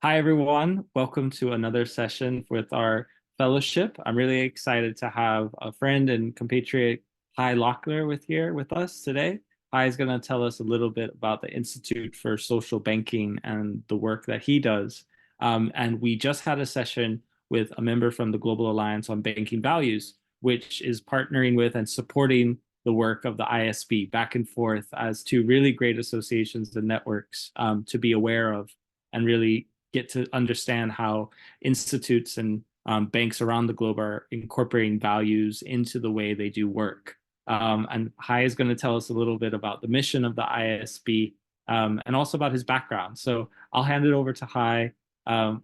Hi, everyone. Welcome to another session with our fellowship. I'm really excited to have a friend and compatriot, Hi Lochler, with us today. Hi is going to tell us a little bit about the Institute for Social Banking and the work that he does. And we just had a session with a member from the Global Alliance on Banking Values, which is partnering with and supporting the work of the ISB back and forth as two really great associations and networks to be aware of and really get to understand how institutes and banks around the globe are incorporating values into the way they do work. And Hai is going to tell us a little bit about the mission of the ISB and also about his background. So I'll hand it over to Hai,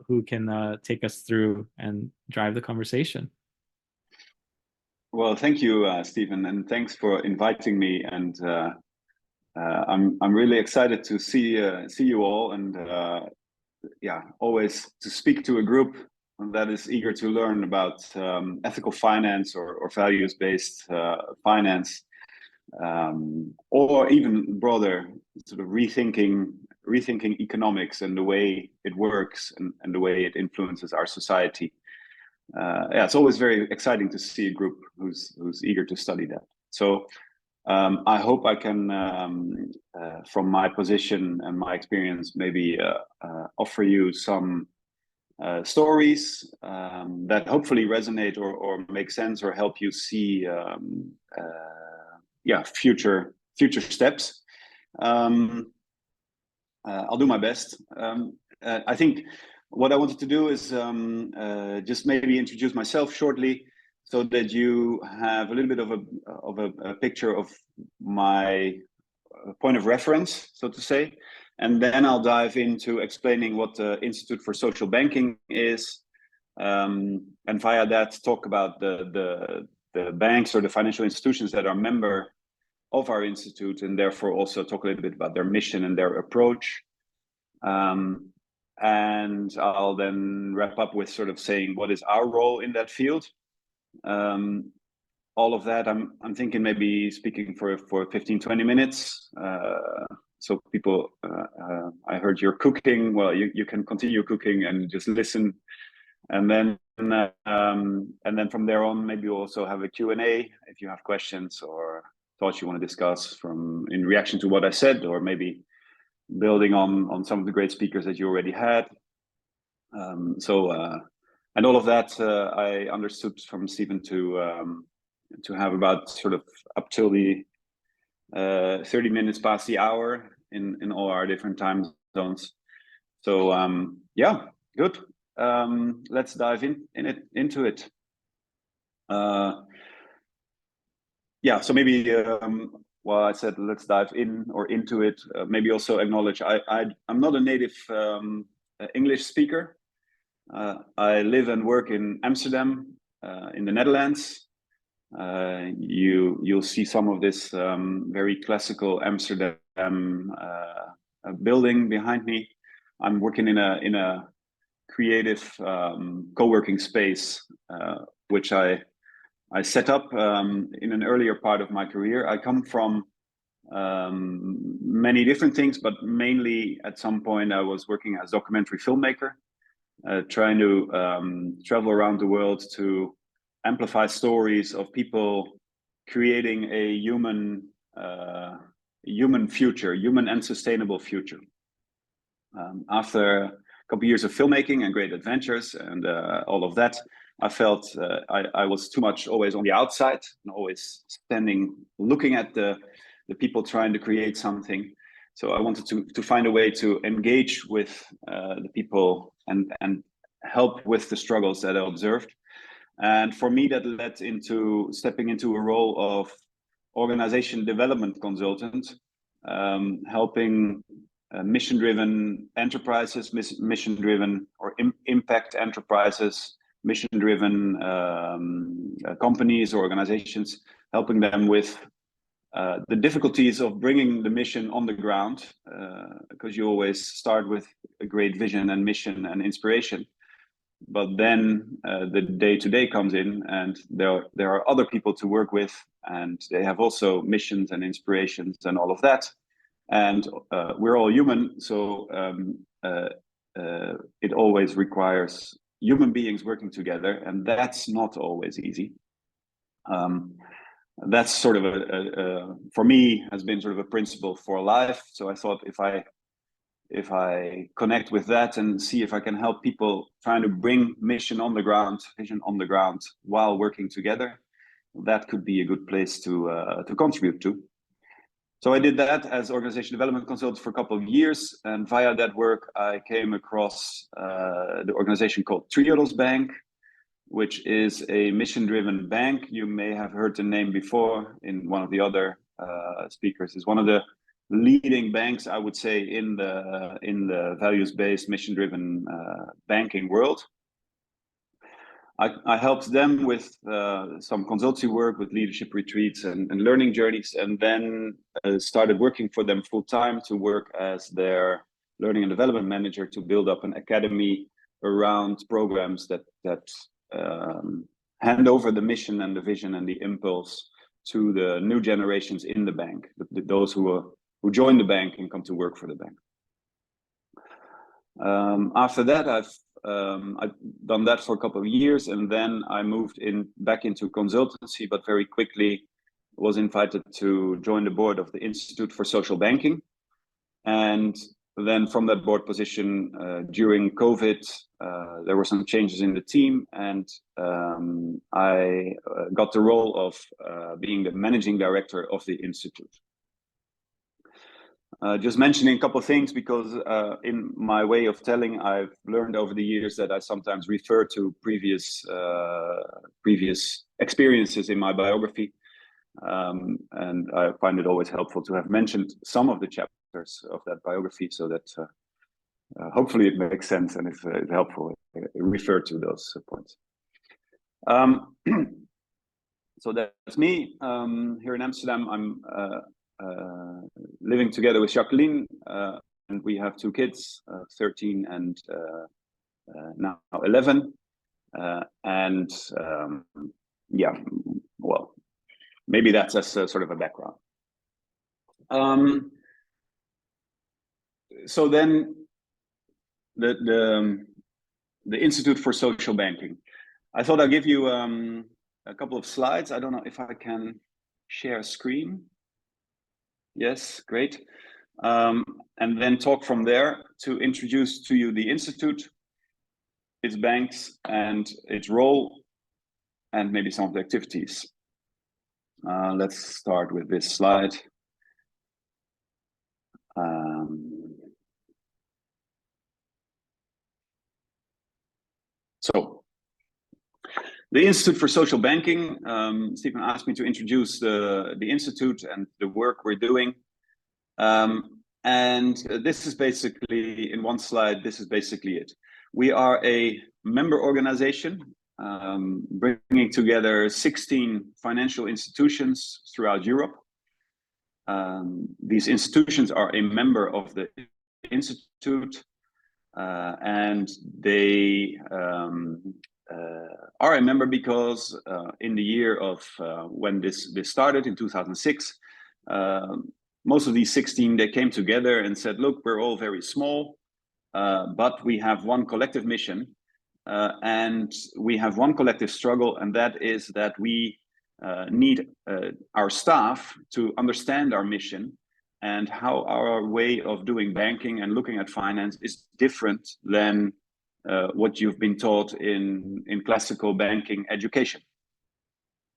who can take us through and drive the conversation. Well, thank you, Stephen, and thanks for inviting me. And I'm really excited to see you all, and yeah, always to speak to a group that is eager to learn about ethical finance or values-based finance, or even broader, sort of rethinking economics and the way it works and the way it influences our society. Yeah, it's always very exciting to see a group who's eager to study that. So I hope I can, from my position and my experience, maybe offer you some stories that hopefully resonate or make sense or help you see, yeah, future steps. I'll do my best. I think what I wanted to do is just maybe introduce myself shortly, so that you have a little bit of a picture of my point of reference, so to say, and then I'll dive into explaining what the Institute for Social Banking is, and via that talk about the banks or the financial institutions that are member of our institute, and therefore also talk a little bit about their mission and their approach. And I'll then wrap up with sort of saying what is our role in that field. All of that, I'm thinking maybe speaking for 15-20 minutes. So people, I heard you're cooking. Well, you can continue cooking and just listen, and then from there on, maybe we'll also have a Q&A if you have questions or thoughts you want to discuss in reaction to what I said, or maybe building on some of the great speakers that you already had. And all of that, I understood from Stephen to have about sort of up till the 30 minutes past the hour in all our different time zones. So yeah, good. Let's dive into it. Yeah, so maybe well, I said let's dive into it. Maybe also acknowledge I'm not a native English speaker. I live and work in Amsterdam, in the Netherlands. You'll see some of this very classical Amsterdam building behind me. I'm working in a creative co-working space, which I set up in an earlier part of my career. I come from many different things, but mainly at some point I was working as a documentary filmmaker, trying to travel around the world to amplify stories of people creating a human future, human and sustainable future. After a couple of years of filmmaking and great adventures and all of that, I felt I was too much always on the outside and always standing, looking at the people trying to create something. So I wanted to find a way to engage with the people and help with the struggles that I observed. And for me, that led into stepping into a role of organization development consultant, helping mission-driven enterprises, mission-driven or impact enterprises, mission-driven companies or organizations, helping them with the difficulties of bringing the mission on the ground, because you always start with a great vision and mission and inspiration. But then the day-to-day comes in, and there are other people to work with, and they have also missions and inspirations and all of that. And we're all human, so it always requires human beings working together, and that's not always easy. That's sort of for me, has been sort of a principle for life. So I thought if I connect with that and see if I can help people trying to bring mission on the ground, vision on the ground while working together, that could be a good place to contribute to. So I did that as organization development consultant for a couple of years, and via that work, I came across the organization called Triodos Bank, which is a mission-driven bank. You may have heard the name before in one of the other speakers. It's one of the leading banks, I would say, in the values-based, mission-driven banking world. I helped them with some consultancy work, with leadership retreats and learning journeys, and then started working for them full-time to work as their learning and development manager to build up an academy around programs that hand over the mission and the vision and the impulse to the new generations in the bank, those who join the bank and come to work for the bank. After that, I've done that for a couple of years, and then I moved back into consultancy, but very quickly was invited to join the board of the Institute for Social Banking. And then from that board position, during COVID, there were some changes in the team, and I got the role of being the managing director of the Institute. Just mentioning a couple of things, because in my way of telling, I've learned over the years that I sometimes refer to previous experiences in my biography. And I find it always helpful to have mentioned some of the chapters of that biography, so that hopefully it makes sense and is helpful. Refer to those points. So that's me here in Amsterdam. I'm living together with Jacqueline, and we have two kids, 13 and now 11. Yeah, well, maybe that's as sort of a background. So then the Institute for Social Banking. I thought I'd give you a couple of slides. I don't know if I can share a screen. Yes, great. And then talk from there to introduce to you the Institute, its banks and its role, and maybe some of the activities. Let's start with this slide. So the Institute for Social Banking, Stephen asked me to introduce the Institute and the work we're doing. And this is basically, in one slide, this is basically it. We are a member organization, bringing together 16 financial institutions throughout Europe. These institutions are a member of the Institute, and they are a member because in the year of when this started in 2006, most of these 16, they came together and said, look, we're all very small, but we have one collective mission, and we have one collective struggle, and that is that we need our staff to understand our mission and how our way of doing banking and looking at finance is different than what you've been taught in classical banking education.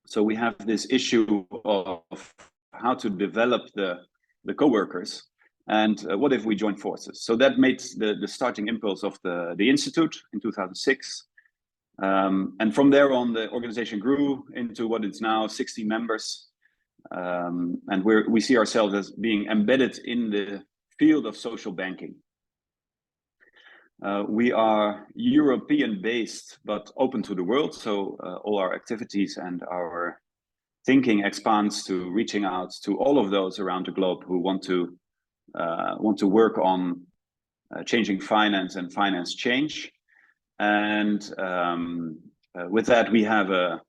So we have this issue of how to develop the co-workers, and what if we join forces? So that made the starting impulse of the Institute in 2006. And from there on, the organization grew into what it's now, 60 members. And we see ourselves as being embedded in the field of social banking. We are European-based, but open to the world. So all our activities and our thinking expands to reaching out to all of those around the globe who want to work on changing finance and finance change. And with that, we have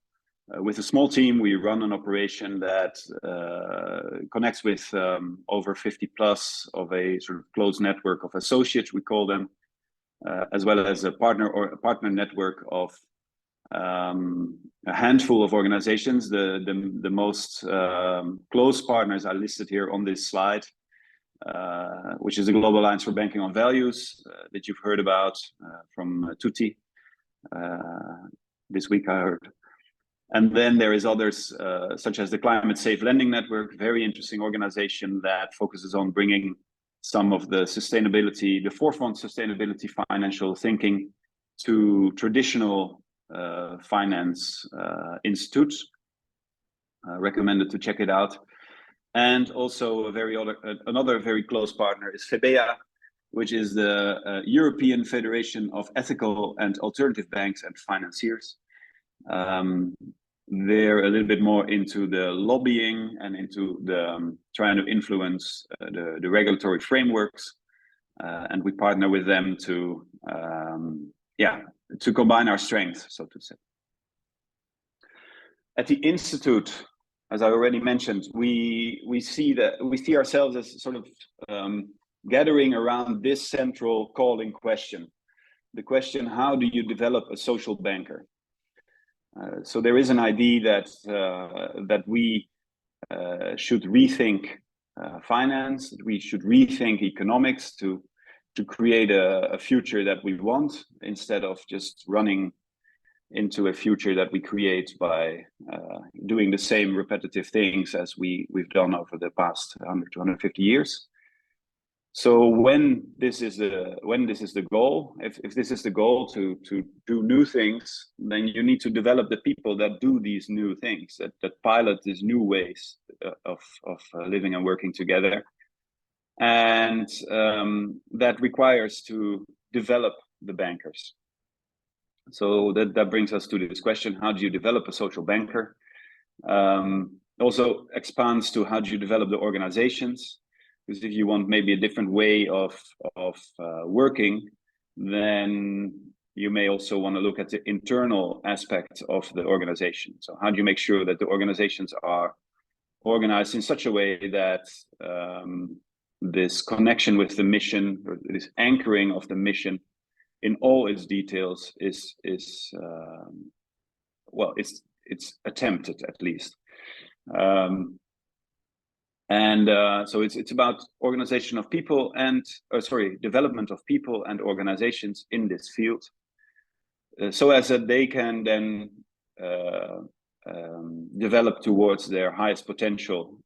with a small team, we run an operation that connects with over 50 plus of a sort of closed network of associates, we call them. as well as a partner network of a handful of organizations. The most close partners are listed here on this slide, which is the Global Alliance for Banking on Values that you've heard about from Tutti this week, I heard. And then there is others such as the Climate Safe Lending Network, very interesting organization that focuses on bringing some of the sustainability, the forefront sustainability financial thinking to traditional finance institutes. Recommended to check it out. And also another very close partner is FEBEA, which is the European Federation of Ethical and Alternative Banks and Financiers. They're a little bit more into the lobbying and into the trying to influence the regulatory frameworks, and we partner with them to combine our strengths, so to say. At the Institute, as I already mentioned, we see ourselves as sort of gathering around this central calling question: the question, how do you develop a social banker? So there is an idea that we should rethink finance, that we should rethink economics to create a future that we want, instead of just running into a future that we create by doing the same repetitive things as we've done over the past 100 to 150 years. So when this is the goal, if this is the goal to do new things, then you need to develop the people that do these new things, that pilot these new ways of living and working together. And that requires to develop the bankers. So that brings us to this question: how do you develop a social banker? Also expands to how do you develop the organizations? Because if you want maybe a different way of working, then you may also want to look at the internal aspect of the organization. So how do you make sure that the organizations are organized in such a way that this connection with the mission, or this anchoring of the mission in all its details is it's attempted, at least. So it's about organization of people and development of people and organizations in this field, so as that they can then develop towards their highest potential,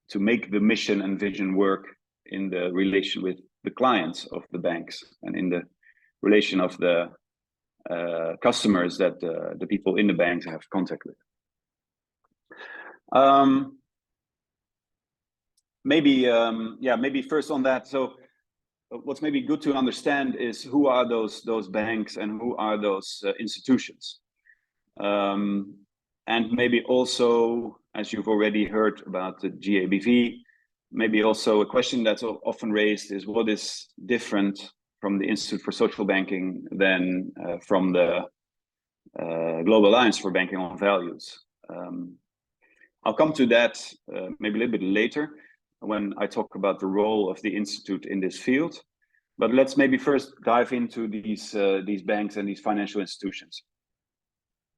to make the mission and vision work in the relation with the clients of the banks and in the relation of the customers that the people in the banks have contact with. Maybe first on that. So what's maybe good to understand is who are those banks and who are those institutions. And maybe also, as you've already heard about the GABV, maybe also a question that's often raised is what is different from the Institute for Social Banking than from the Global Alliance for Banking on Values. I'll come to that maybe a little bit later when I talk about the role of the Institute in this field. But let's maybe first dive into these banks and these financial institutions,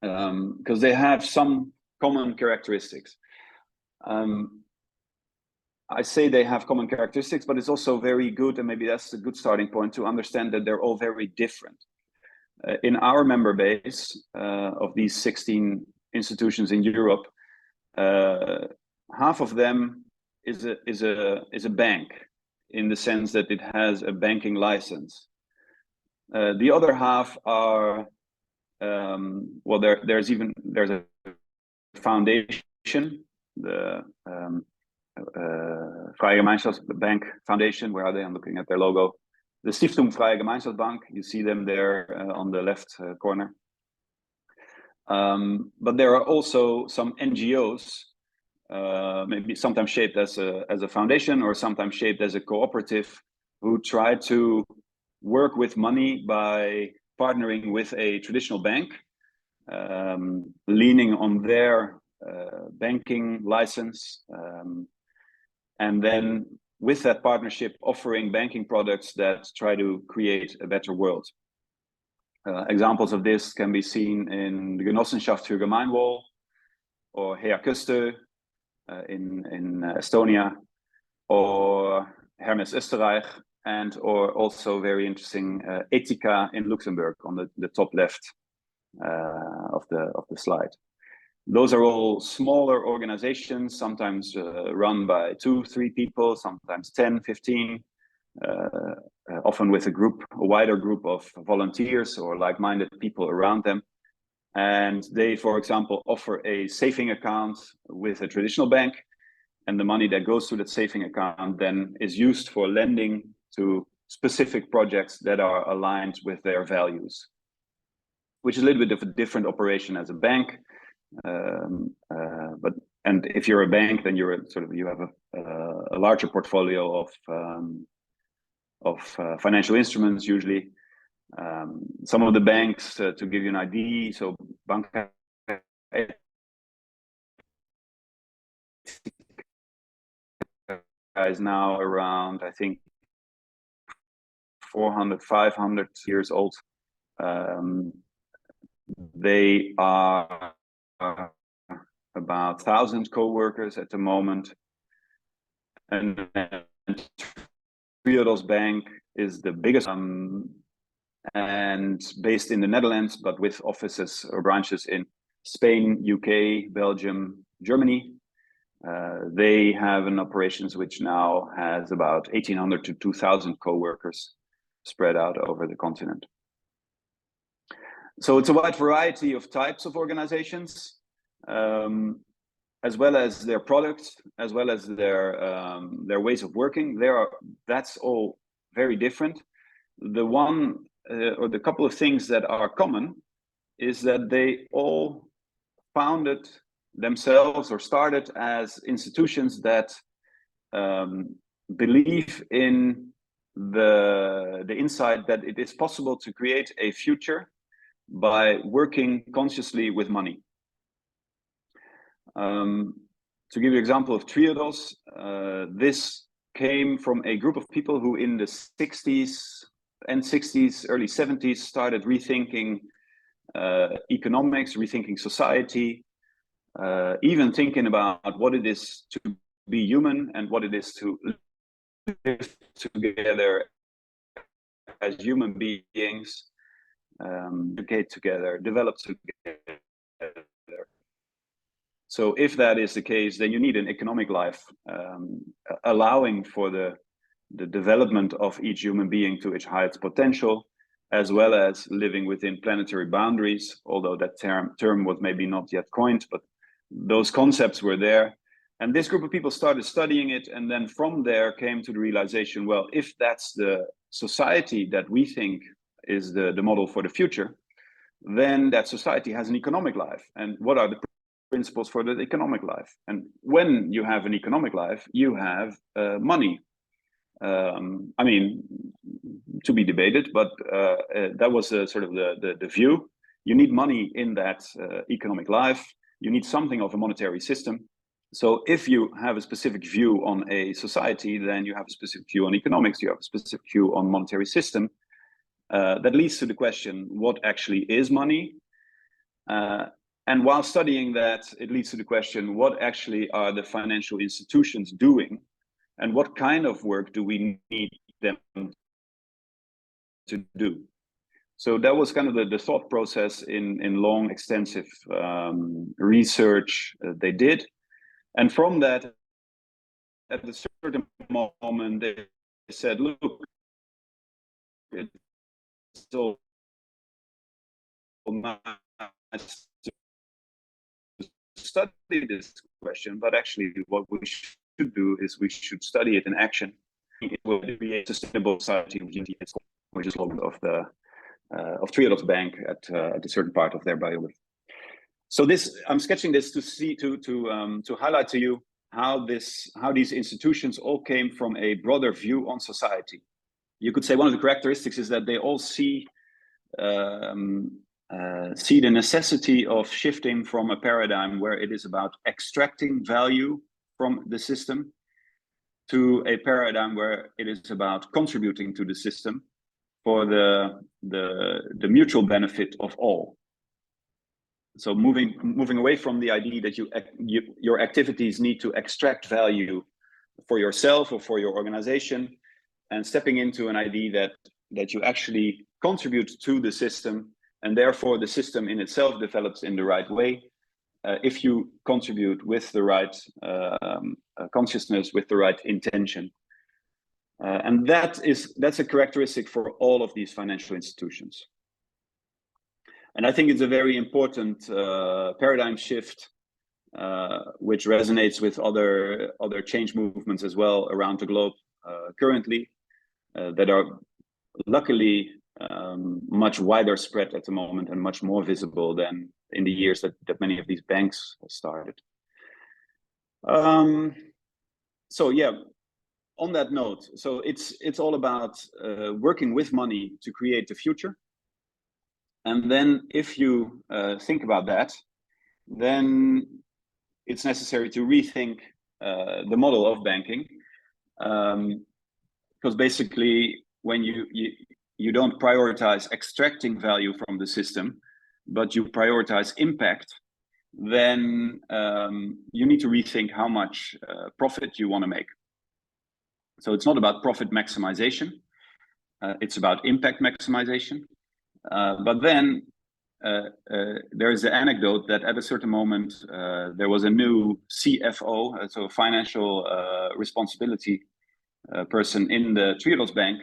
because they have some common characteristics. I say they have common characteristics, but it's also very good, and maybe that's a good starting point, to understand that they're all very different. In our member base of these 16 institutions in Europe, half of them is a bank, in the sense that it has a banking license. The other half are there's a foundation, the Freie Gemeinschaftsbank Foundation. Where are they? I'm looking at their logo. The Stiftung Freie Gemeinschaftsbank. You see them there on the left corner. But there are also some NGOs, maybe sometimes shaped as a foundation or sometimes shaped as a cooperative, who try to work with money by partnering with a traditional bank, leaning on their banking license, and then with that partnership offering banking products that try to create a better world. Examples of this can be seen in the Genossenschaft für Gemeinwohl or Herkuste in Estonia, or Hermes Österreich, and or also very interesting Etica in Luxembourg on the top left of the slide. Those are all smaller organizations, sometimes run by 2-3 people, sometimes 10, 15, often with a wider group of volunteers or like-minded people around them. And they, for example, offer a saving account with a traditional bank, and the money that goes to that saving account then is used for lending to specific projects that are aligned with their values, which is a little bit of a different operation as a bank. And if you're a bank, then you have a larger portfolio of financial instruments usually. Some of the banks, to give you an idea, so Banca is now around, I think, 400, 500 years old. They are about 1,000 co-workers at the moment. And Triodos Bank is the biggest and based in the Netherlands, but with offices or branches in Spain, UK, Belgium, Germany. They have an operations which now has about 1,800 to 2,000 co-workers spread out over the continent. So it's a wide variety of types of organizations, as well as their products, as well as their ways of working. That's all very different. The one or the couple of things that are common is that they all founded themselves or started as institutions that believe in the insight that it is possible to create a future by working consciously with money. To give you an example of Triodos, this came from a group of people who in the 60s, early 70s started rethinking economics, rethinking society, even thinking about what it is to be human and what it is to live together as human beings, educate together, develop together. So if that is the case, then you need an economic life allowing for the development of each human being to its highest potential, as well as living within planetary boundaries, although that term was maybe not yet coined, but those concepts were there. And this group of people started studying it, and then from there came to the realization, well, if that's the society that we think is the model for the future, then that society has an economic life. And what are the principles for the economic life? And when you have an economic life, you have money. I mean, to be debated, but that was sort of the view. You need money in that economic life. You need something of a monetary system. So if you have a specific view on a society, then you have a specific view on economics, you have a specific view on monetary system. That leads to the question, what actually is money? And while studying that, it leads to the question, what actually are the financial institutions doing? And what kind of work do we need them to do? So that was kind of the thought process in long, extensive research they did. And from that, at a certain moment, they said, look, it's so nice to study this question, but actually what we should do is we should study it in action. It will be a sustainable society, which is one of Triodos Bank at a certain part of their biography. So this, I'm sketching this to highlight to you how these institutions all came from a broader view on society. You could say one of the characteristics is that they all see the necessity of shifting from a paradigm where it is about extracting value from the system to a paradigm where it is about contributing to the system for the mutual benefit of all. So moving away from the idea that your activities need to extract value for yourself or for your organization, and stepping into an idea that you actually contribute to the system, and therefore the system in itself develops in the right way if you contribute with the right consciousness, with the right intention. And that's a characteristic for all of these financial institutions. And I think it's a very important paradigm shift, which resonates with other change movements as well around the globe currently, that are luckily much wider spread at the moment and much more visible than in the years that many of these banks started. So yeah, on that note, so it's all about working with money to create the future. And then if you think about that, then it's necessary to rethink the model of banking, because basically when you don't prioritize extracting value from the system, but you prioritize impact, then you need to rethink how much profit you want to make. So it's not about profit maximization, it's about impact maximization. But then there is the anecdote that at a certain moment there was a new CFO, so a financial responsibility person in the Triodos Bank,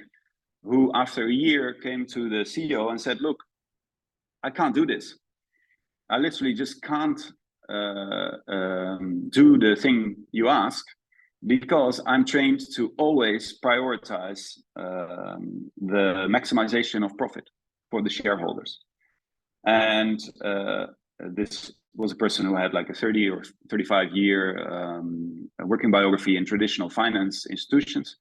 who after a year came to the CEO and said, "Look, I can't do this. I literally just can't do the thing you ask, because I'm trained to always prioritize the maximization of profit for the shareholders." And this was a person who had like a 30 or 35 year working biography in traditional finance institutions.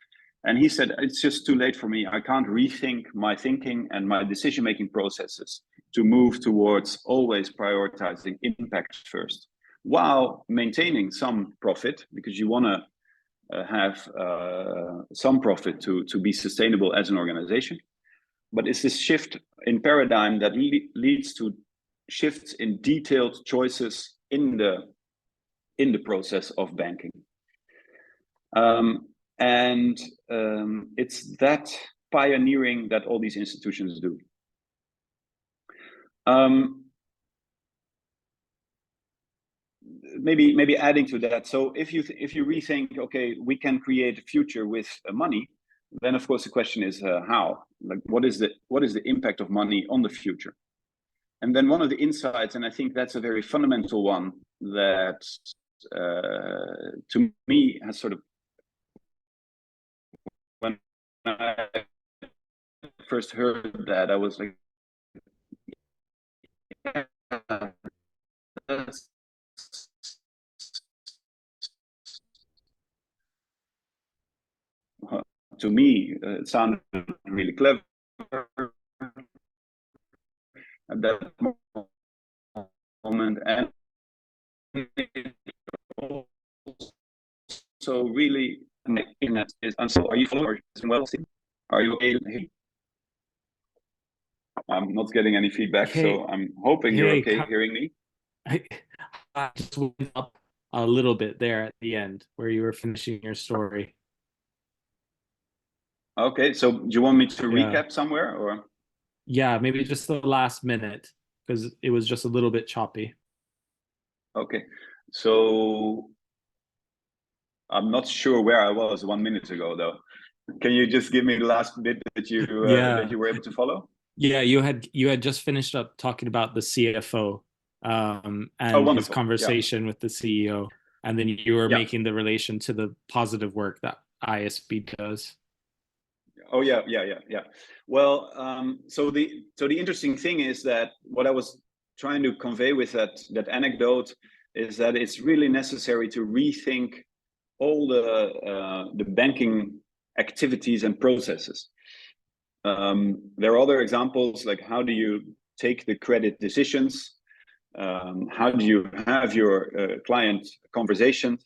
And he said, "It's just too late for me. I can't rethink my thinking and my decision-making processes to move towards always prioritizing impact first, while maintaining some profit, because you want to have some profit to be sustainable as an organization. But it's this shift in paradigm that leads to shifts in detailed choices in the process of banking. It's that pioneering that all these institutions do. Maybe adding to that. So if you rethink, okay, we can create a future with money, then of course the question is how? Like, what is the impact of money on the future? And then one of the insights, and I think that's a very fundamental one, that to me has sort of, when I first heard that, I was like, yeah, to me, it sounded really clever at that moment, and also really is. So, are you following? Well, are you okay? I'm not getting any feedback, so I'm hoping you're okay hearing me. I just went up a little bit there at the end where you were finishing your story. Okay, so do you want me to recap somewhere, or? Yeah, maybe just the last minute, because it was just a little bit choppy. Okay, so I'm not sure where I was 1 minute ago, though. Can you just give me the last bit that you that you were able to follow? Yeah, you had just finished up talking about the CFO and his conversation with the CEO, and then you were making the relation to the positive work that ISB does. Oh yeah. Well, so the interesting thing is that what I was trying to convey with that anecdote is that it's really necessary to rethink all the banking activities and processes. There are other examples, like how do you take the credit decisions? How do you have your client conversations?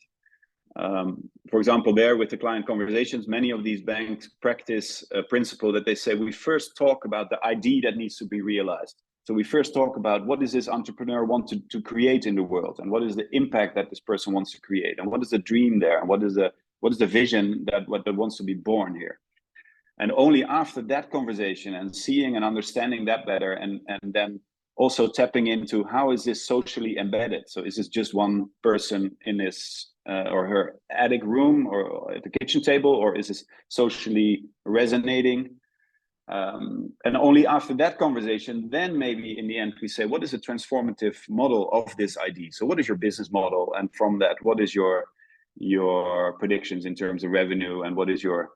For example, there with the client conversations, many of these banks practice a principle that they say, we first talk about the idea that needs to be realized. So we first talk about what does this entrepreneur want to create in the world, and what is the impact that this person wants to create, and what is the dream there, and what is the vision that wants to be born here. And only after that conversation and seeing and understanding that better, and then also tapping into how is this socially embedded. So is this just one person in his or her attic room or at the kitchen table, or is this socially resonating? And only after that conversation, then maybe in the end we say, what is the transformative model of this idea? So what is your business model? And from that, what is your predictions in terms of revenue, and what is your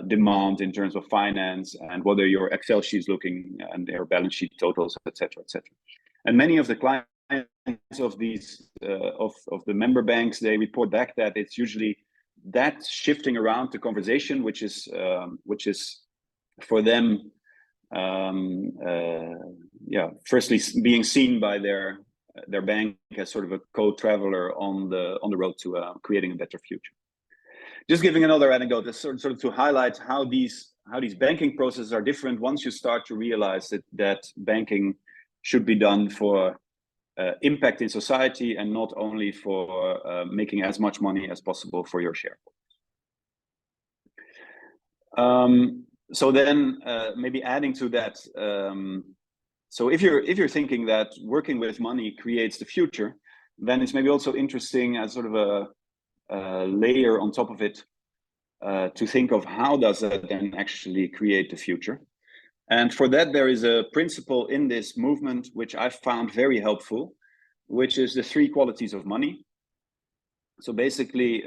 demand in terms of finance, and what are your Excel sheets looking, and their balance sheet totals, etc., etc. And many of the clients of these of the member banks, they report back that it's usually that shifting around the conversation, which is for them, firstly being seen by their bank as sort of a co-traveler on the road to creating a better future. Just giving another anecdote, sort of to highlight how these banking processes are different once you start to realize that banking should be done for impact in society, and not only for making as much money as possible for your shareholders. So then maybe adding to that, so if you're thinking that working with money creates the future, then it's maybe also interesting as sort of a layer on top of it to think of how does that then actually create the future. And for that, there is a principle in this movement which I found very helpful, which is the 3 qualities of money. So basically,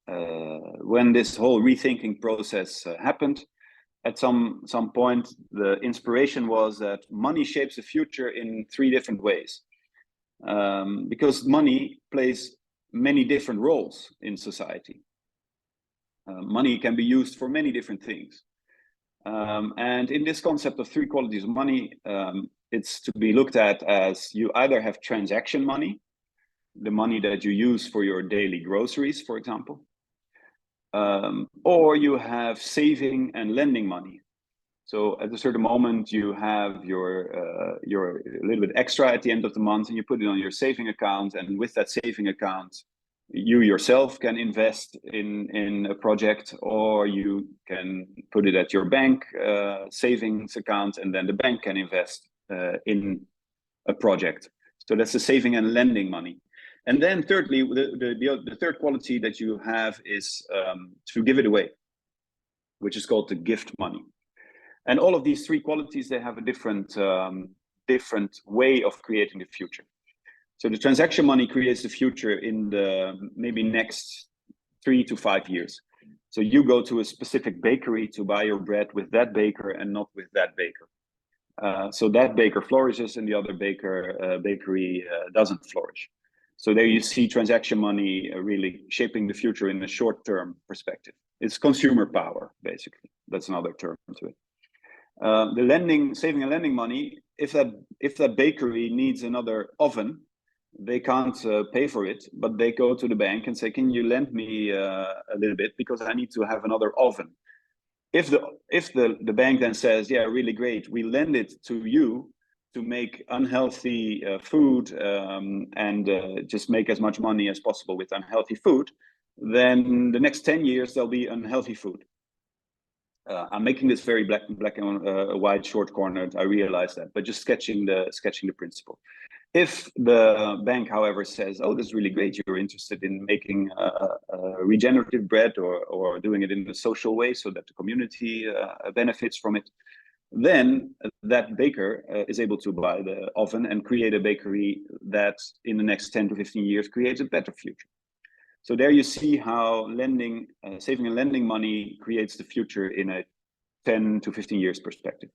when this whole rethinking process happened, at some point, the inspiration was that money shapes the future in 3 different ways, because money plays many different roles in society. Money can be used for many different things. And in this concept of 3 qualities of money, it's to be looked at as you either have transaction money, the money that you use for your daily groceries, for example, or you have saving and lending money. So at a certain moment, you have your a little bit extra at the end of the month, and you put it on your saving account. And with that saving account, you yourself can invest in a project, or you can put it at your bank savings account, and then the bank can invest in a project. So that's the saving and lending money. And then thirdly, the third quality that you have is to give it away, which is called the gift money. And all of these 3 qualities, they have a different way of creating the future. So the transaction money creates the future in the maybe next 3 to 5 years. So you go to a specific bakery to buy your bread with that baker and not with that baker. So that baker flourishes and the other bakery doesn't flourish. So there you see transaction money really shaping the future in a short-term perspective. It's consumer power, basically. That's another term to it. The saving and lending money, if that bakery needs another oven, they can't pay for it, but they go to the bank and say, can you lend me a little bit because I need to have another oven. If the bank then says, yeah, really great, we lend it to you to make unhealthy food and just make as much money as possible with unhealthy food, then the next 10 years there'll be unhealthy food. I'm making this very black and white, short cornered. I realize that, but just sketching the principle. If the bank, however, says, "Oh, this is really great. You're interested in making regenerative bread or doing it in a social way, so that the community benefits from it," then that baker is able to buy the oven and create a bakery that, in the next 10 to 15 years, creates a better future. So there you see how saving and lending money creates the future in a 10 to 15 years perspective.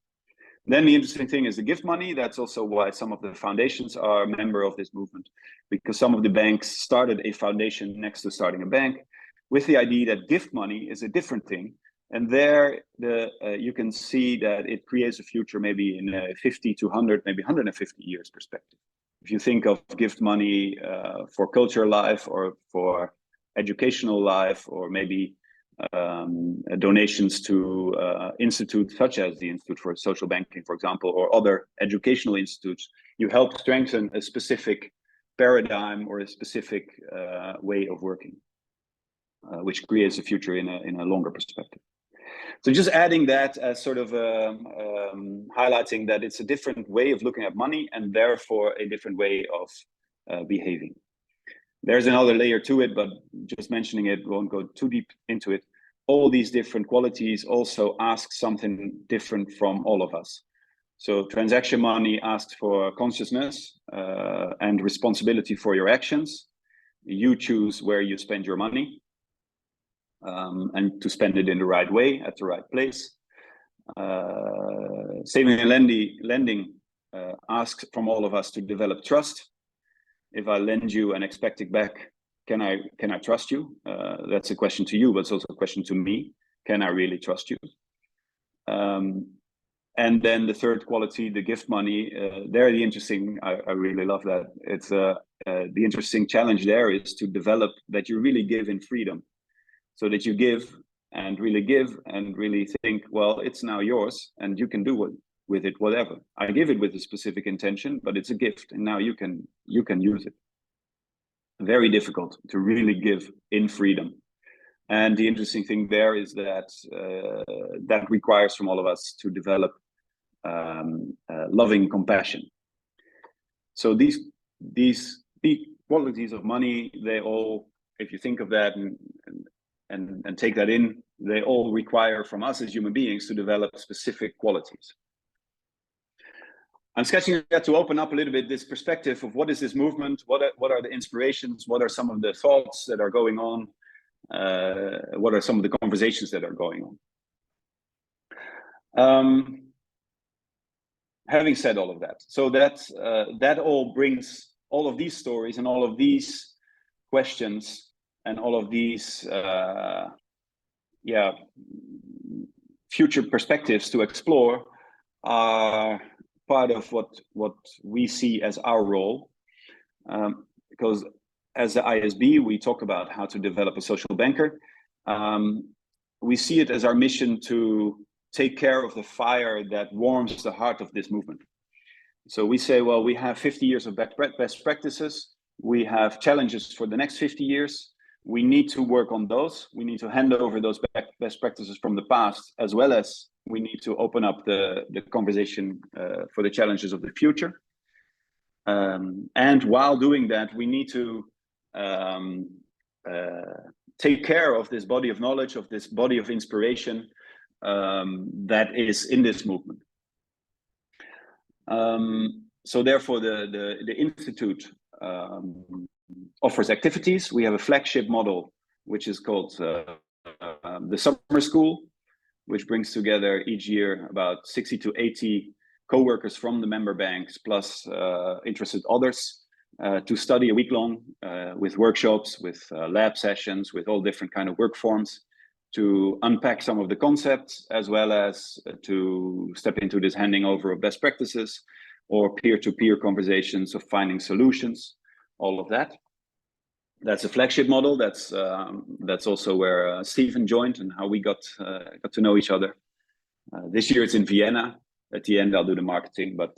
Then the interesting thing is the gift money. That's also why some of the foundations are a member of this movement, because some of the banks started a foundation next to starting a bank with the idea that gift money is a different thing. And there you can see that it creates a future maybe in a 50 to 100, maybe 150 years perspective. If you think of gift money for culture life or for educational life, or maybe donations to institutes such as the Institute for Social Banking, for example, or other educational institutes. You help strengthen a specific paradigm or a specific way of working, which creates a future in a longer perspective. So just adding that as sort of highlighting that it's a different way of looking at money, and therefore a different way of behaving. There's another layer to it, but just mentioning it won't go too deep into it. All these different qualities also ask something different from all of us. So transaction money asks for consciousness and responsibility for your actions. You choose where you spend your money, and to spend it in the right way at the right place. Saving and lending asks from all of us to develop trust. If I lend you and expect it back, can I trust you? That's a question to you, but it's also a question to me. Can I really trust you? And then the third quality, the gift money, I really love that. It's the interesting challenge there is to develop that you really give in freedom, so that you give and really think, well, it's now yours and you can do with it whatever. I give it with a specific intention, but it's a gift, and now you can use it. Very difficult to really give in freedom. And the interesting thing there is that that requires from all of us to develop loving compassion. So these qualities of money, they all, if you think of that and take that in, they all require from us as human beings to develop specific qualities. I'm sketching that to open up a little bit this perspective of what is this movement, what are the inspirations, what are some of the thoughts that are going on, what are some of the conversations that are going on. Having said all of that, so that all brings all of these stories and all of these questions and all of these future perspectives to explore are part of what we see as our role, because as the ISB we talk about how to develop a social banker. We see it as our mission to take care of the fire that warms the heart of this movement. So we say, well, we have 50 years of best practices. We have challenges for the next 50 years. We need to work on those. We need to hand over those best practices from the past, as well as we need to open up the conversation for the challenges of the future. And while doing that, we need to take care of this body of knowledge, of this body of inspiration that is in this movement. So therefore, the Institute offers activities. We have a flagship model, which is called the Summer School, which brings together each year about 60 to 80 co-workers from the member banks, plus interested others, to study a week long with workshops, with lab sessions, with all different kind of work forms, to unpack some of the concepts, as well as to step into this handing over of best practices or peer-to-peer conversations of finding solutions, all of that. That's a flagship model. That's also where Stephen joined and how we got to know each other. This year it's in Vienna. At the end, I'll do the marketing, but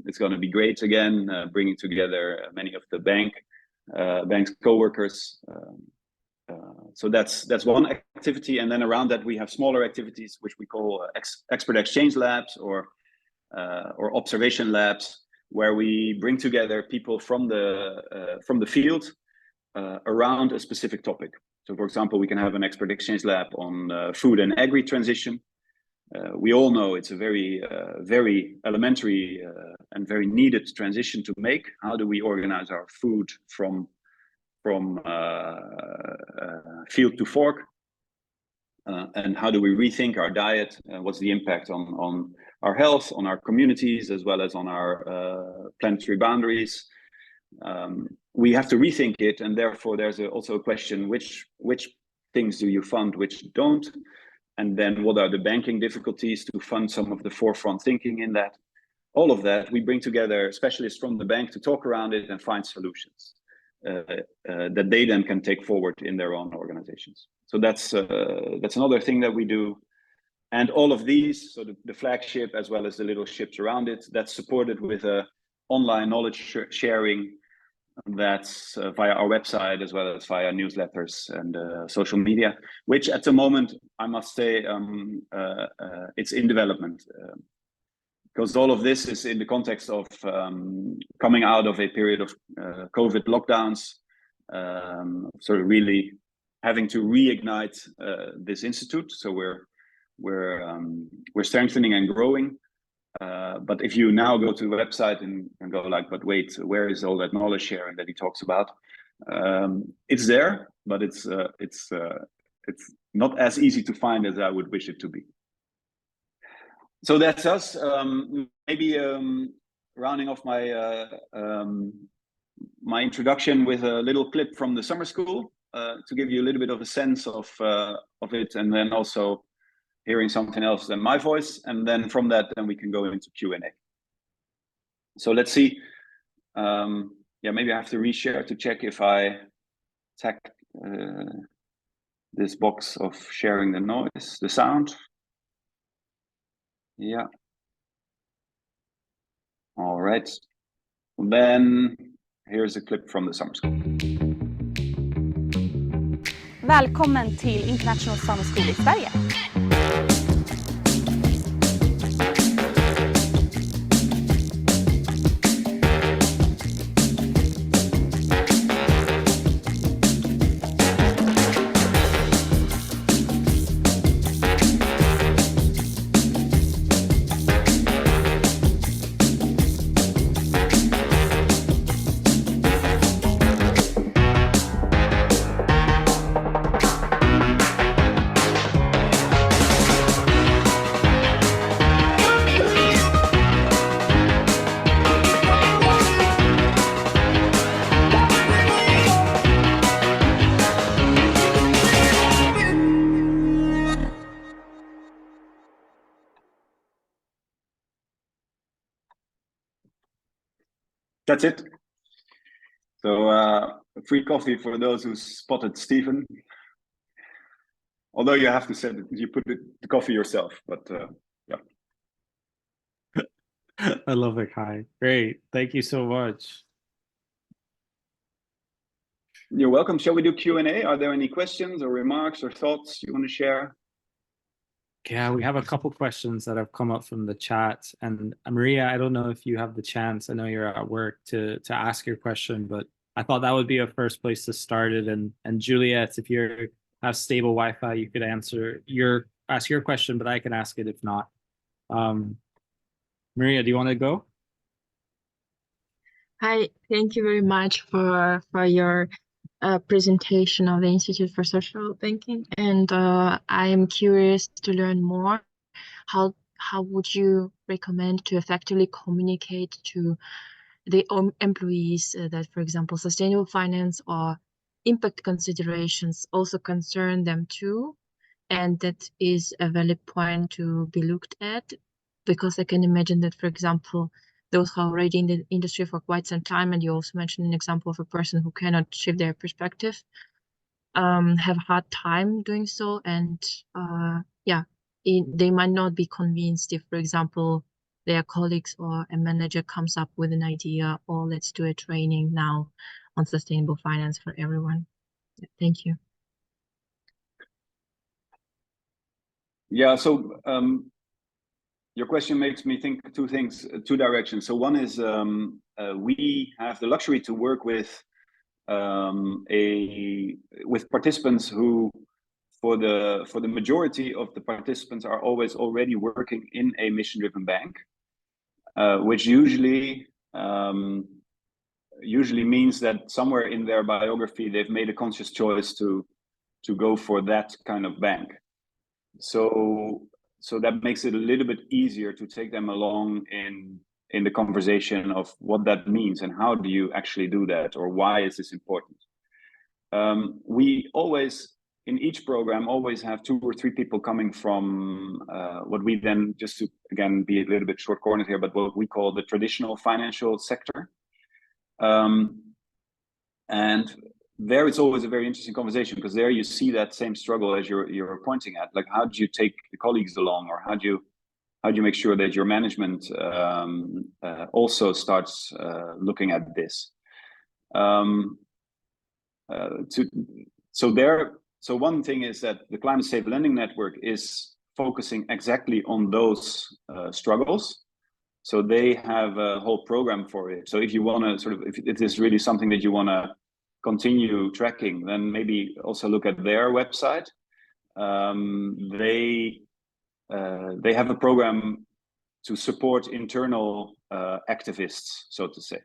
it's going to be great again, bringing together many of the bank's co-workers. So that's one activity, and then around that we have smaller activities which we call expert exchange labs or observation labs, where we bring together people from the field around a specific topic. So, for example, we can have an expert exchange lab on food and agri transition. We all know it's a very elementary and very needed transition to make. How do we organize our food from field to fork, and how do we rethink our diet? What's the impact on our health, on our communities, as well as on our planetary boundaries? We have to rethink it, and therefore there's also a question: which things do you fund, which don't? And then what are the banking difficulties to fund some of the forefront thinking in that? All of that, we bring together specialists from the bank to talk around it and find solutions. that they then can take forward in their own organizations. So that's another thing that we do. And all of these, so the flagship as well as the little ships around it, that's supported with a online knowledge sharing that's via our website as well as via newsletters and social media, which at the moment, I must say, it's in development. Because all of this is in the context of coming out of a period of COVID lockdowns, sort of really having to reignite this institute. So we're strengthening and growing. But if you now go to the website and go like, but wait, where is all that knowledge sharing that he talks about? It's there, but it's not as easy to find as I would wish it to be. So that's us. Maybe rounding off my my introduction with a little clip from the summer school to give you a little bit of a sense of it, and then also hearing something else than my voice, and then from that, then we can go into Q&A. So let's see. Yeah, maybe I have to reshare to check if I tag this box of sharing the noise, the sound. Yeah. All right. Then here's a clip from the summer school. Välkommen till International Summer School i Sverige. That's it. So free coffee for those who spotted Stephen. Although you have to say that you put the coffee yourself, but yeah. I love it, Kai. Great. Thank you so much. You're welcome. Shall we do Q&A? Are there any questions or remarks or thoughts you want to share? Yeah, we have a couple questions that have come up from the chat. And Maria, I don't know if you have the chance, I know you're at work, to ask your question, but I thought that would be a first place to start it. And Juliet, if you have stable Wi-Fi, you could ask your question, but I can ask it if not. Maria, do you want to go? Hi, thank you very much for your presentation of the Institute for Social Banking, and I am curious to learn more. How would you recommend to effectively communicate to the employees that, for example, sustainable finance or impact considerations also concern them too, and that is a valid point to be looked at? Because I can imagine that, for example, those who are already in the industry for quite some time, and you also mentioned an example of a person who cannot shift their perspective, have a hard time doing so, and yeah, they might not be convinced if, for example, their colleagues or a manager comes up with an idea, or let's do a training now on sustainable finance for everyone. Thank you. Yeah, so your question makes me think two directions. So one is we have the luxury to work with participants who, for the majority of the participants, are always already working in a mission-driven bank, which usually means that somewhere in their biography they've made a conscious choice to go for that kind of bank. So that makes it a little bit easier to take them along in the conversation of what that means and how do you actually do that, or why is this important. We always, in each program, always have 2 or 3 people coming from what we then, just to again be a little bit short-cornered here, but what we call the traditional financial sector. And there it's always a very interesting conversation, because there you see that same struggle as you're pointing at. Like, how do you take the colleagues along, or how do you make sure that your management also starts looking at this? So one thing is that the Climate Safe Lending Network is focusing exactly on those struggles. So they have a whole program for it. So if you want to if it is really something that you want to continue tracking, then maybe also look at their website. They have a program to support internal activists, so to say,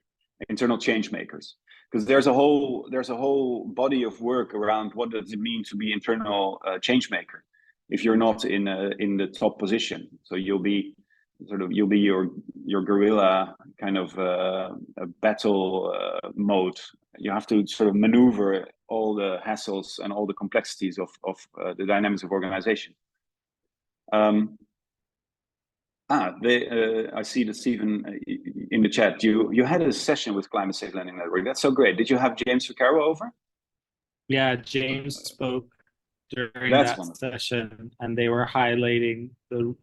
internal change makers. Because there's a whole body of work around what does it mean to be internal change maker if you're not in the top position. So you'll be your guerrilla kind of battle mode. You have to sort of maneuver all the hassles and all the complexities of the dynamics of organization. I see that Stephen in the chat. You had a session with Climate Safe Lending Network. That's so great. Did you have James Ficaro over? Yeah, James spoke during That's that wonderful. session, and they were highlighting the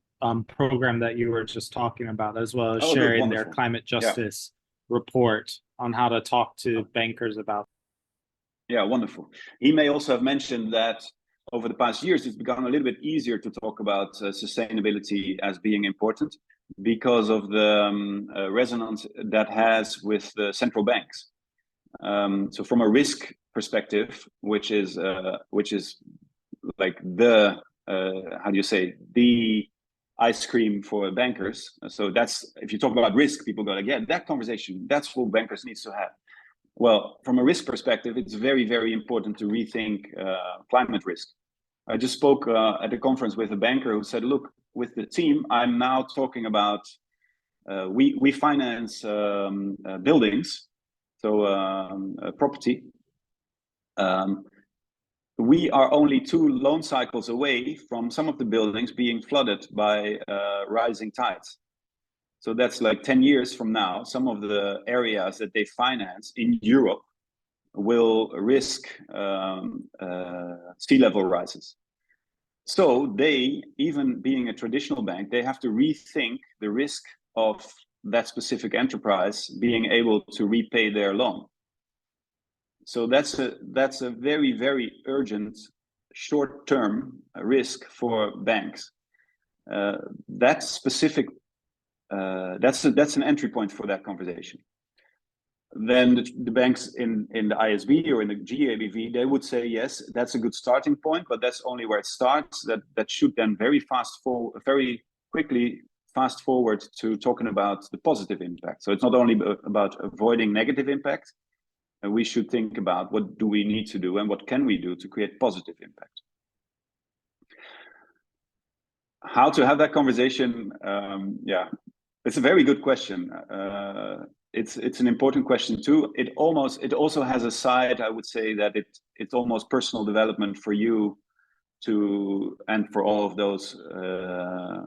program that you were just talking about, as well as Oh, good, sharing their wonderful. climate justice report on how to talk to bankers about. Yeah, wonderful. He may also have mentioned that over the past years, it's become a little bit easier to talk about sustainability as being important because of the resonance that has with the central banks. So from a risk perspective, which is like the how do you say, the ice cream for bankers. So that's, if you talk about risk, people go like, yeah, that conversation, that's what bankers needs to have. Well, from a risk perspective, it's very, very important to rethink climate risk. I just spoke at a conference with a banker who said, look, with the team, I'm now talking about, we finance buildings, so property. We are only 2 loan cycles away from some of the buildings being flooded by rising tides. So that's like 10 years from now, some of the areas that they finance in Europe will risk sea level rises. So they, even being a traditional bank, they have to rethink the risk of that specific enterprise being able to repay their loan. So that's a very, very urgent short-term risk for banks. That specific, that's an entry point for that conversation. Then the banks in the ISB or in the GABV, they would say, yes, that's a good starting point, but that's only where it starts. That should then very quickly fast forward to talking about the positive impact. So it's not only about avoiding negative impact, and we should think about what do we need to do and what can we do to create positive impact. How to have that conversation? Yeah, it's a very good question. It's an important question too. It also has a side, I would say, that it's almost personal development for you to, and for all of those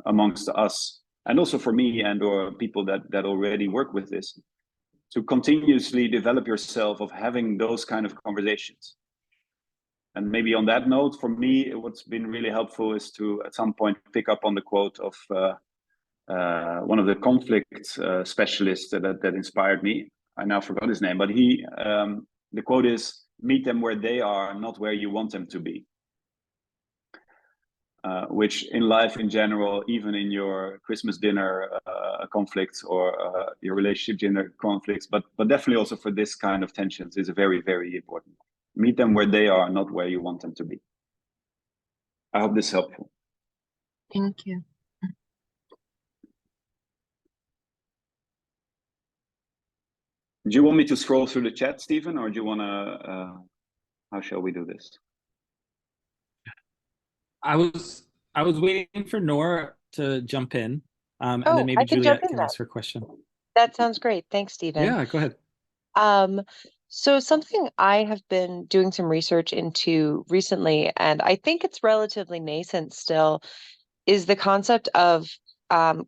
amongst us, and also for me and or people that already work with this, to continuously develop yourself of having those kind of conversations. And maybe on that note, for me, what's been really helpful is to at some point pick up on the quote of one of the conflict specialists that inspired me. I now forgot his name, but the quote is, meet them where they are, not where you want them to be. Which in life in general, even in your Christmas dinner conflicts or your relationship dinner conflicts, but definitely also for this kind of tensions, is very, very important. Meet them where they are, not where you want them to be. I hope this is helpful. Thank you. Do you want me to scroll through the chat, Stephen, or do you want to, how shall we do this? I was waiting for Nora to jump in, and then maybe I can Juliet jump in can then. ask her question. That sounds great. Thanks, Stephen. Yeah, go ahead. So something I have been doing some research into recently, and I think it's relatively nascent still, is the concept of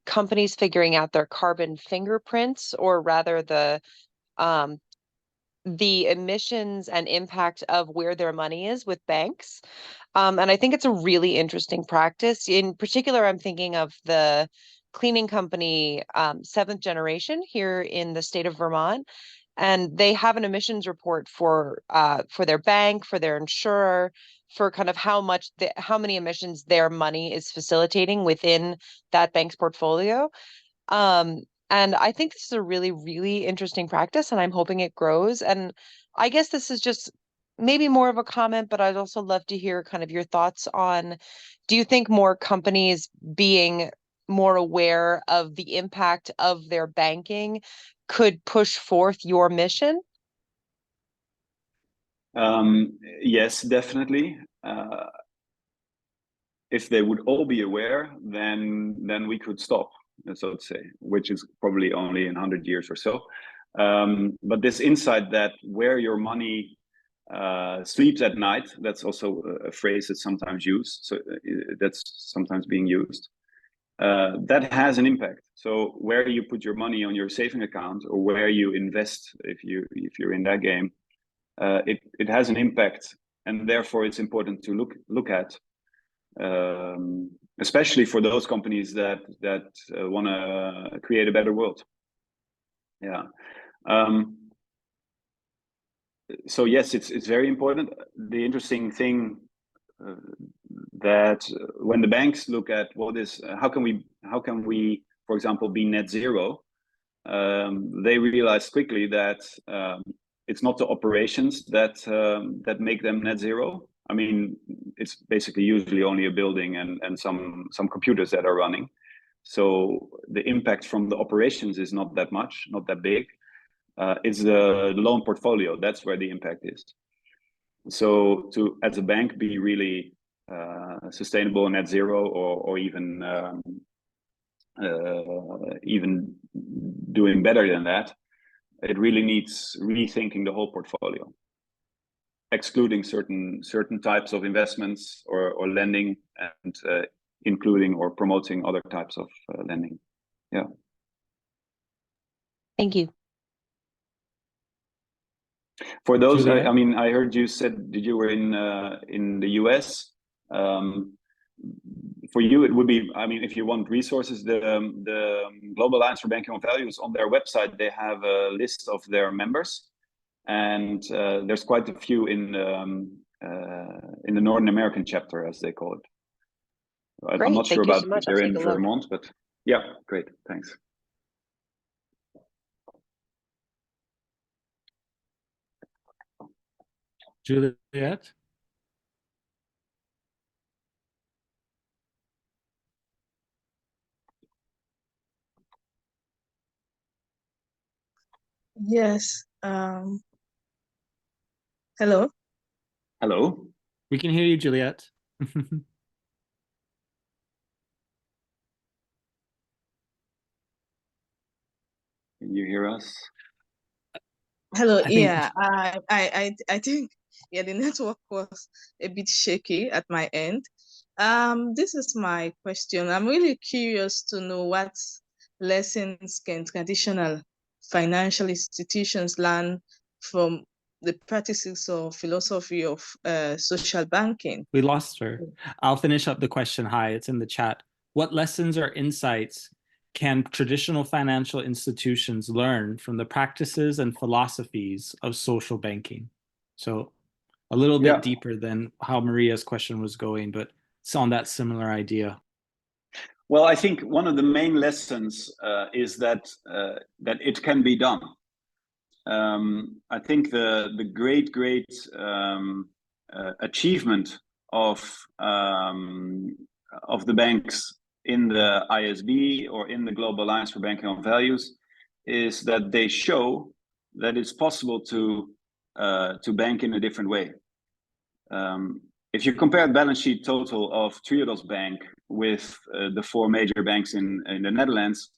companies figuring out their carbon fingerprints, or rather the the emissions and impact of where their money is with banks. And I think it's a really interesting practice. In particular, I'm thinking of the cleaning company, Seventh Generation here in the state of Vermont. And they have an emissions report for their bank, for their insurer, for kind of how many emissions their money is facilitating within that bank's portfolio. And I think this is a really, really interesting practice, and I'm hoping it grows. And I guess this is just maybe more of a comment, but I'd also love to hear kind of your thoughts on, do you think more companies being more aware of the impact of their banking could push forth your mission? Yes, definitely. If they would all be aware, then we could stop, so to say, which is probably only in 100 years or so. But this insight that where your money sleeps at night, that's also a phrase that's sometimes used. So that's sometimes being used. That has an impact. So where you put your money on your saving account, or where you invest, if you're in that game, it has an impact, and therefore it's important to look at, especially for those companies that want to create a better world. Yeah. So yes, it's very important. The interesting thing that when the banks look at how can we, for example, be net zero, they realize quickly that it's not the operations that make them net zero. I mean, it's basically usually only a building and some computers that are running. So the impact from the operations is not that much, not that big. It's the loan portfolio. That's where the impact is. So to, as a bank, be really sustainable net zero, or even doing better than that, it really needs rethinking the whole portfolio, excluding certain types of investments or lending, and including or promoting other types of lending. Yeah. Thank you. For those, Juliet? I mean, I heard you said that you were in the US. For you, it would be, I mean, if you want resources, the Global Alliance for Banking on Values, on their website, they have a list of their members, and there's quite a few in the Northern American chapter, as they call it. Great, I'm not sure thank you about so if much. I'll they're in take a look. Vermont, but yeah, great, thanks. Juliet? Yes. Hello. Hello. We can hear you, Juliet. Can you hear us? Hello. I think Yeah. I think the network was a bit shaky at my end. This is my question. I'm really curious to know what lessons can traditional financial institutions learn from the practices or philosophy of social banking. we lost her. I'll finish up the question. Hi, it's in the chat. What lessons or insights can traditional financial institutions learn from the practices and philosophies of social banking? So a little bit deeper than how Maria's question was going, but it's on that similar idea. Well, I think one of the main lessons is that it can be done. I think the great achievement of the banks in the ISB or in the Global Alliance for Banking on Values is that they show that it's possible to bank in a different way. If you compare the balance sheet total of Triodos Bank with the four major banks in the Netherlands,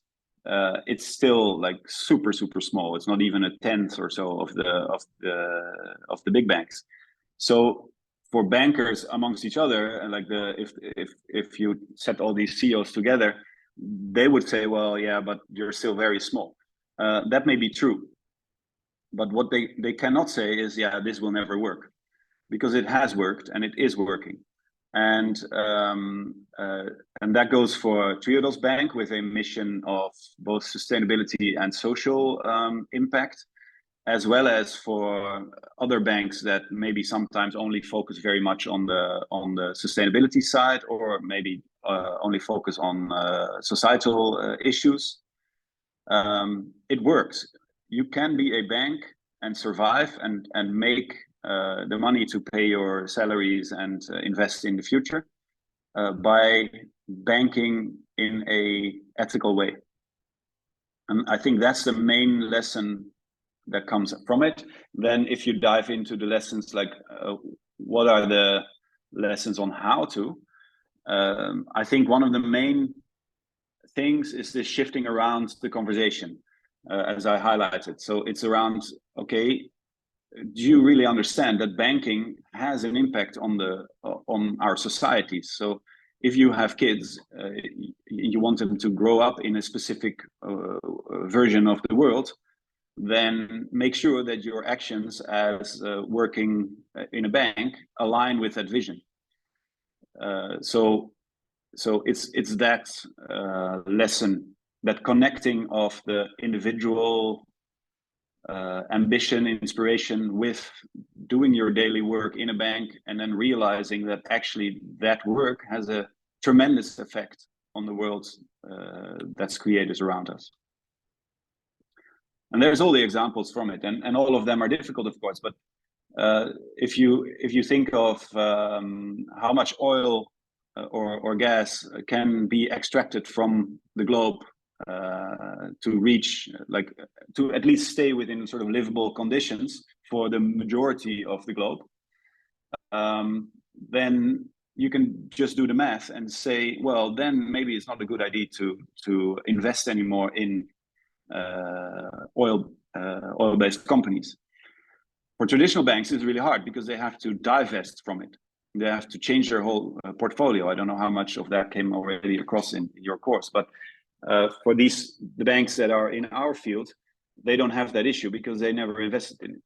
it's still like super small. It's not even a tenth or so of the big banks. So for bankers amongst each other, like if you set all these CEOs together, they would say, well, yeah, but you're still very small. That may be true. But what they cannot say is, yeah, this will never work, because it has worked and it is working. And that goes for Triodos Bank, with a mission of both sustainability and social impact, as well as for other banks that maybe sometimes only focus very much on the sustainability side, or maybe only focus on societal issues. It works. You can be a bank and survive and make the money to pay your salaries and invest in the future by banking in a ethical way. And I think that's the main lesson that comes from it. Then if you dive into the lessons, like what are the lessons on how to, I think one of the main things is this shifting around the conversation, as I highlighted. So it's around, okay, do you really understand that banking has an impact on our societies? So if you have kids, you want them to grow up in a specific version of the world, then make sure that your actions as working in a bank align with that vision. So it's that lesson, that connecting of the individual ambition, inspiration with doing your daily work in a bank, and then realizing that actually that work has a tremendous effect on the world that's created around us. And there's all the examples from it, and all of them are difficult, of course. But if you think of how much oil or gas can be extracted from the globe to reach, like, to at least stay within sort of livable conditions for the majority of the globe, then you can just do the math and say, well, then maybe it's not a good idea to invest anymore in oil-based companies. For traditional banks, it's really hard because they have to divest from it. They have to change their whole portfolio. I don't know how much of that came already across in your course, but for the banks that are in our field, they don't have that issue because they never invested in it.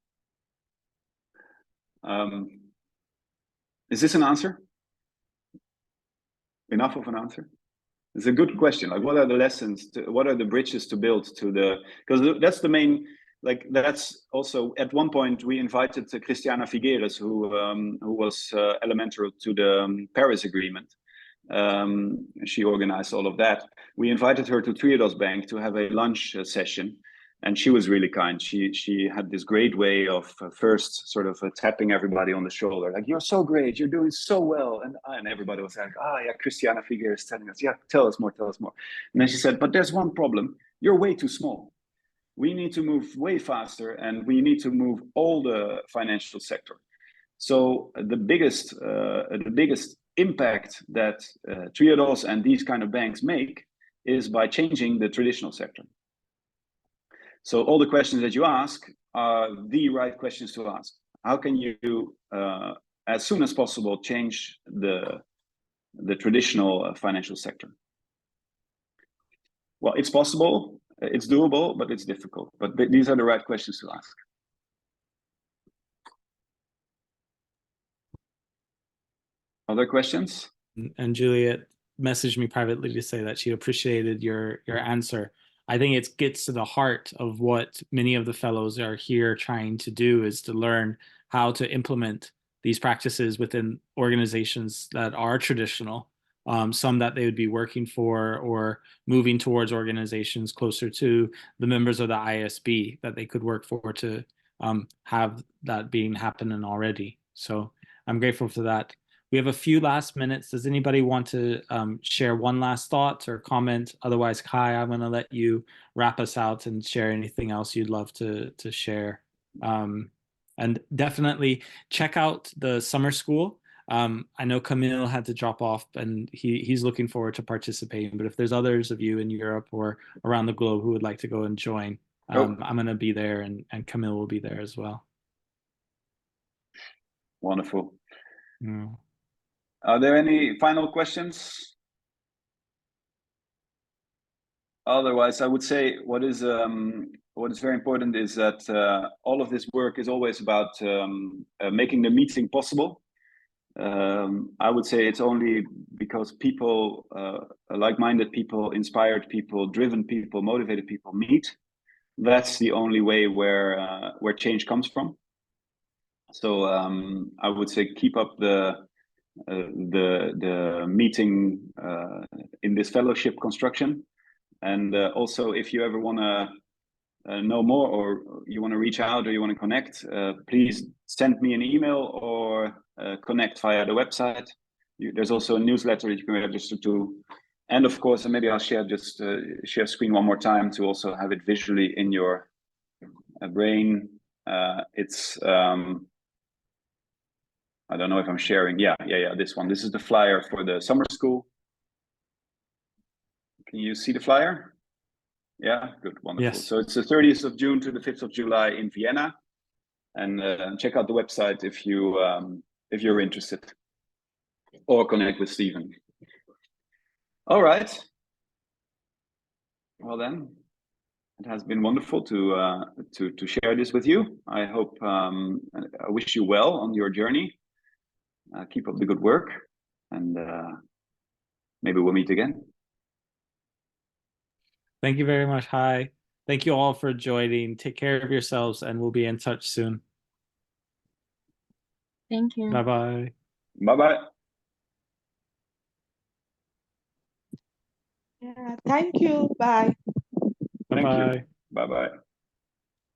Is this an answer? Enough of an answer? It's a good question. Like, what are the lessons? What are the bridges to build to the? Because that's the main. Like, that's also, at one point we invited Christiana Figueres, who was elemental to the Paris Agreement. She organized all of that. We invited her to Triodos Bank to have a lunch session, and she was really kind. She had this great way of first sort of tapping everybody on the shoulder, like, "You're so great, you're doing so well," and everybody was like, "Ah, yeah, Christiana Figueres is telling us, yeah, tell us more." And then she said, "But there's one problem. You're way too small. We need to move way faster, and we need to move all the financial sector." So the biggest impact that Triodos and these kind of banks make is by changing the traditional sector. So all the questions that you ask are the right questions to ask. How can you, as soon as possible, change the traditional financial sector? Well, it's possible, it's doable, but it's difficult. But these are the right questions to ask. Other questions? And Juliet messaged me privately to say that she appreciated your answer. I think it gets to the heart of what many of the fellows are here trying to do, is to learn how to implement these practices within organizations that are traditional, some that they would be working for, or moving towards organizations closer to the members of the ISB that they could work for, to have that being happening already. So I'm grateful for that. We have a few last minutes. Does anybody want to share one last thought or comment? Otherwise, Kai, I'm going to let you wrap us out and share anything else you'd love to share. And definitely check out the summer school. I know Camille had to drop off, and he's looking forward to participating. But if there's others of you in Europe or around the globe who would like to go and join, I'm going to be there, and Camille will be there as well. Wonderful. Yeah. Are there any final questions? Otherwise, I would say what is very important is that all of this work is always about making the meeting possible. I would say it's only because people, like-minded people, inspired people, driven people, motivated people meet. That's the only way where change comes from. So I would say keep up the meeting in this fellowship construction. And also, if you ever want to know more, or you want to reach out, or you want to connect, please send me an email or connect via the website. There's also a newsletter that you can register to. And of course, and maybe I'll share share screen one more time to also have it visually in your brain. It's I don't know if I'm sharing. Yeah, this one. This is the flyer for the summer school. Can you see the flyer? Yeah, good, wonderful. Yes. So it's the 30th of June to the 5th of July in Vienna, and check out the website if you're interested, or connect with Stephen. All right. Well then, it has been wonderful to share this with you. I hope I wish you well on your journey. Keep up the good work, and maybe we'll meet again. Thank you very much. Hi. Thank you all for joining. Take care of yourselves, and we'll be in touch soon. Thank you. Bye-bye. Bye-bye. Yeah, thank you. Bye. Thank Bye-bye. you. Bye-bye.